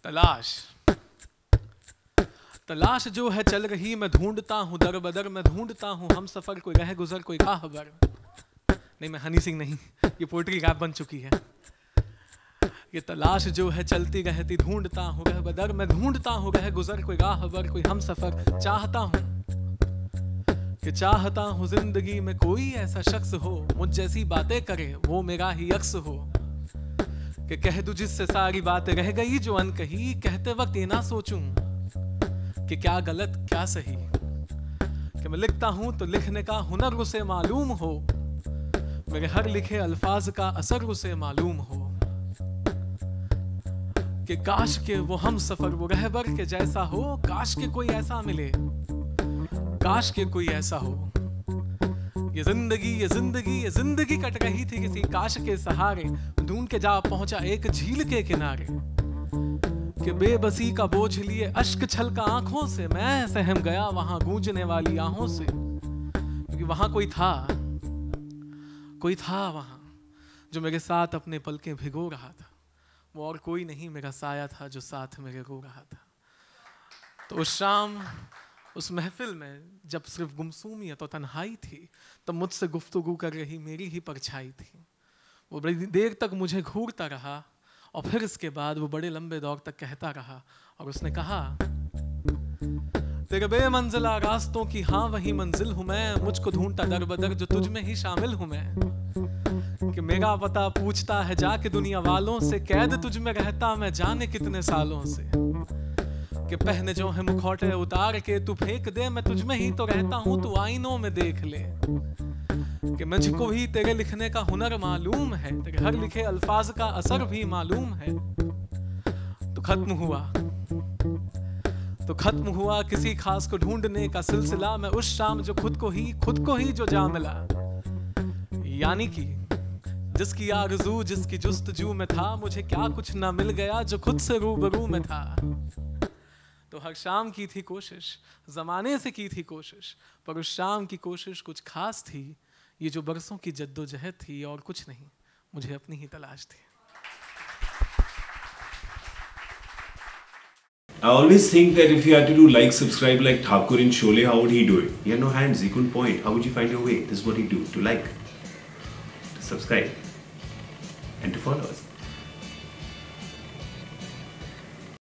तलाश तलाश जो है चल रही, मैं ढूंढता हूँ दर बदर, मैं ढूंढता हूँ हम सफर, कोई रह गुजर कोई राहबर। नहीं, मैं हनी सिंह नहीं, ये पोएट्री रैप बन चुकी है। ये तलाश जो है चलती रहती, ढूंढता हूँ रह बदर, मैं ढूंढता हूँ रह गुजर कोई राहबर, कोई हम सफर। चाहता हूँ जिंदगी में कोई ऐसा शख्स हो, मुझ जैसी बातें करे वो मेरा ही अक्स हो। कि कह दूं जिससे सारी बातें रह गई जो अनकही, कहते वक्त ये ना सोचूं कि क्या गलत क्या सही। कि मैं लिखता हूं तो लिखने का हुनर उसे मालूम हो, मेरे हर लिखे अल्फाज का असर उसे मालूम हो। कि काश के वो हम सफर वो रहबर के जैसा हो, काश के कोई ऐसा मिले, काश के कोई ऐसा हो। ये जिंदगी कट रही थी किसी काश के सहारे, ढूंढ के जा पहुंचा एक झील के किनारे। कि बेबसी का बोझ लिए अश्क छलका आंखों से, मैं सहम गया वहां गूंजने वाली आहों से। क्योंकि वहां कोई था वहां जो मेरे साथ अपने पलकें भिगो रहा था। वो और कोई नहीं, मेरा साया था जो साथ मेरे रो रहा था। तो उस शाम उस महफिल में जब सिर्फ गुमसूमियत और तन्हाई थी, तब मुझसे गुफ्तगू कर रही मेरी ही परछाई थी। वो बड़ी देर तक मुझे घूरता रहा और फिर इसके बाद वो बड़े लंबे दौर तक कहता रहा। और उसने कहा, तेरे बेमंजिला रास्तों की हाँ वही मंजिल हूँ मैं, मुझको ढूंढता दर बदर जो तुझ में ही शामिल हूँ मैं। कि मेरा पता पूछता है जाके दुनिया वालों से, कैद तुझ में रहता मैं जाने कितने सालों से। कि पहने जो है मुखौटे उतार के तू फेंक दे, मैं तुझ में ही तो रहता हूँ तू आईनों में देख ले। कि मुझको भी तेरे लिखने का हुनर मालूम है, तेरे हर लिखे अल्फाज का असर भी मालूम है। तो खत्म हुआ किसी खास को ढूंढने का सिलसिला, मैं उस शाम जो खुद को ही जो जा मिला। यानी कि जिसकी आरज़ू जिसकी जुस्तजू में था, मुझे क्या कुछ ना मिल गया जो खुद से रूबरू में था। तो हर शाम की थी कोशिश, ज़माने से की थी कोशिश, पर उस शाम की कोशिश कुछ खास थी। ये जो बरसों की जद्दोजहद थी और कुछ नहीं, मुझे अपनी ही तलाश थी। I always think that if you had to do like, subscribe like Thakur in Sholay, how would he do it? He had no hands, he couldn't point. How would you find your way? This is what he'd do, to like, to subscribe, and to follow us.